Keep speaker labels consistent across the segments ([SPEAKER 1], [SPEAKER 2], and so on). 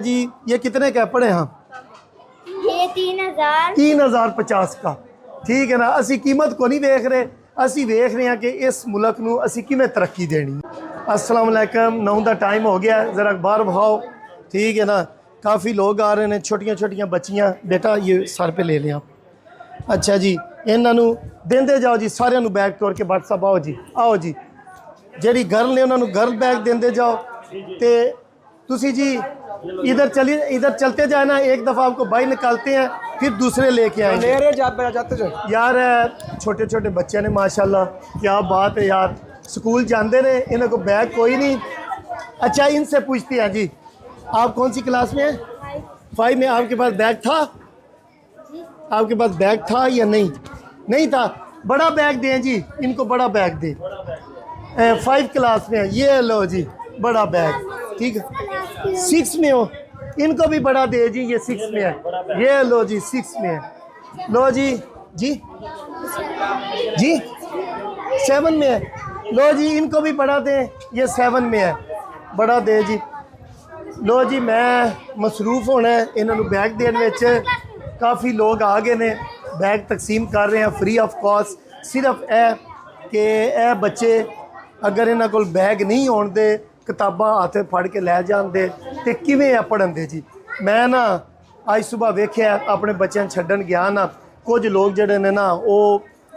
[SPEAKER 1] जी ये कितने का पड़े हाँ?
[SPEAKER 2] ये 3000
[SPEAKER 1] 3050 का। ठीक है ना, असी कीमत को नहीं देख रहे, असी देख रहे हैं कि इस मुल्क नू असी किवें तरक्की देनी। अस्सलाम वालेकुम, 9 का टाइम हो गया, ज़रा बाहर बहाओ। ठीक है ना, काफ़ी लोग आ रहे हैं, छोटियां छोटियां बच्चियां। बेटा ये सर पे ले लें आप। अच्छा जी, इन्हों देंदे जाओ जी, सारिਆਂ ਨੂੰ बैग तोड़ के व्हाट्सअप आओ जी, आओ जी। ਜਿਹੜੀ गर्ल ने उन्होंने गर्ल बैग देंदे जाओ। तो तुसी जी इधर चलिए, इधर चलते जाए ना, एक दफ़ा आपको बाई निकालते हैं फिर दूसरे लेके आएंगे। यार छोटे छोटे बच्चे ने माशाल्लाह, क्या बात है यार, स्कूल जाते ने, इन्हें को बैग कोई नहीं। अच्छा इनसे पूछते हैं जी, आप कौन सी क्लास में हैं? 5 में। आपके पास बैग था? आपके पास बैग था या नहीं? नहीं था। बड़ा बैग दें जी, इनको बड़ा बैग दें। 5 क्लास में है, ये लो जी बड़ा बैग। ठीक है, 6 में हो, इनको भी बड़ा दे जी, ये 6 में है, ये लो जी 6 में है। लो जी जी जी 7 में है, लो जी इनको भी बड़ा दें, ये 7 में है, बड़ा दे जी। लो जी मैं मसरूफ होना है, इन्होंने बैग देने में काफ़ी लोग आ गए ने, बैग तकसीम कर रहे हैं फ्री ऑफ कॉस्ट। सिर्फ है कि ए बच्चे अगर इन्हों को बैग नहीं होने दे, किताबां हाथ फड़ के लै जाते तो किवें पढ़न दे जी। मैं ना अज सुबह वेख्या अपने बच्चों छड्डन गया ना, कुछ लोग जड़े ने ना वो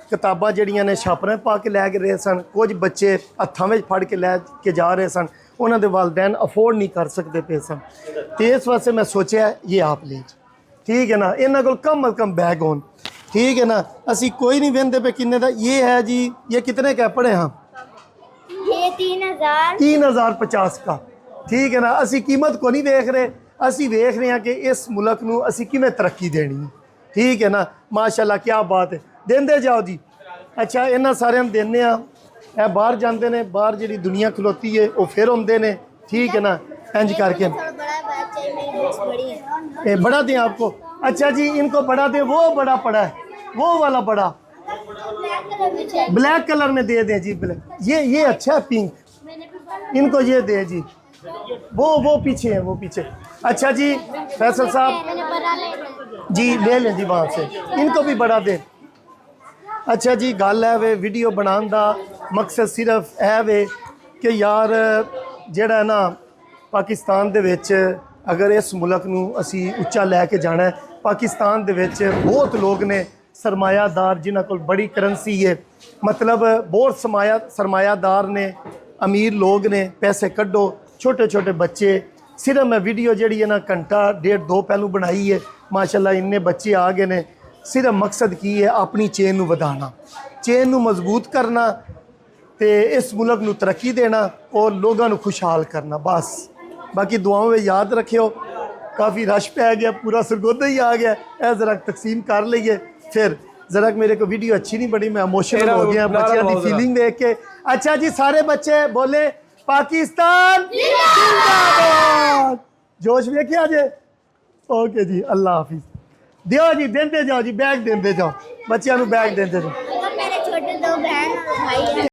[SPEAKER 1] किताबां जड़ियां ने छापरें पा के लै रहे सन, कुछ बच्चे हत्थां में फड़ के लै के जा रहे सन, उन्होंने वालदैन अफोर्ड नहीं कर सकते पे सन। तो इस वास्ते मैं सोचा ये आप ले। ठीक है ना, इन्हों को कम अज कम बैग होन। ठीक है ना, असी कोई नहीं वेंदे पे किन्ने दा। ये है जी, ये कितने का पड़े हाँ?
[SPEAKER 2] ये
[SPEAKER 1] 3050 का। ठीक है ना, असी कीमत को नहीं देख रहे, असी देख रहे हैं कि इस मुल्क नू असी किवें तरक्की देनी। ठीक है ना, माशाल्लाह क्या बात है, देंदे जाओ जी। अच्छा इन्होंने सारे देने ए बाहर जाते हैं, बाहर जी दुनिया खलोती है वो फिर आते हैं। ठीक है ना, इंज करके ये बड़ा दें आपको। अच्छा जी इनको बड़ा दें, वो बड़ा पड़ा है, वो वाला बड़ा ब्लैक कलर में दे दें जी। ब्लैक ये अच्छा है, पिंक, इनको ये दे जी। वो पीछे है, वो पीछे। अच्छा जी फैसल साहब जी ले लें जी वहाँ से, इनको भी बड़ा दें। अच्छा जी गल है वे वीडियो बनाने का मकसद सिर्फ है वे कि यार जेड़ा ना पाकिस्तान दे विच अगर इस मुल्क नू असी उच्चा लैके जाना है, पाकिस्तान दे विच बहुत लोग ने सरमायादार जिन्हां कोल बड़ी करंसी है, मतलब बहुत सरमायादार ने, अमीर लोग ने, पैसे कड्डो। छोटे छोटे बच्चे, सिर्फ मैं वीडियो जी है ना घंटा 1.5-2 पहलू बनाई है, माशाल्लाह इन्ने बच्चे आ गए ने। सिर्फ मकसद की है अपनी चेन नू वधाना, चेन नू मजबूत करना, तो इस मुल्क नू तरक्की देना और लोगों को खुशहाल करना बस। बाकी दुआओं में याद रखियो। काफ़ी रश पै गया, पूरा सरगोदा ही आ गया, यह ज़रा तकसीम कर लीए। फिर ज़रा मेरे को वीडियो अच्छी नहीं बनी, मैं इमोशनल हो गया बच्चों की फीलिंग देख के। अच्छा जी सारे बच्चे बोले पाकिस्तान जिंदाबाद, जोश वेख्या जे। ओके जी, अल्लाह हाफिज़। दियो जी, देंदे जाओ जी, बैग देंदे जाओ, बच्चों को बैग देंदे जाओ।
[SPEAKER 2] मेरे छोटे 2 बहन और भाई हैं।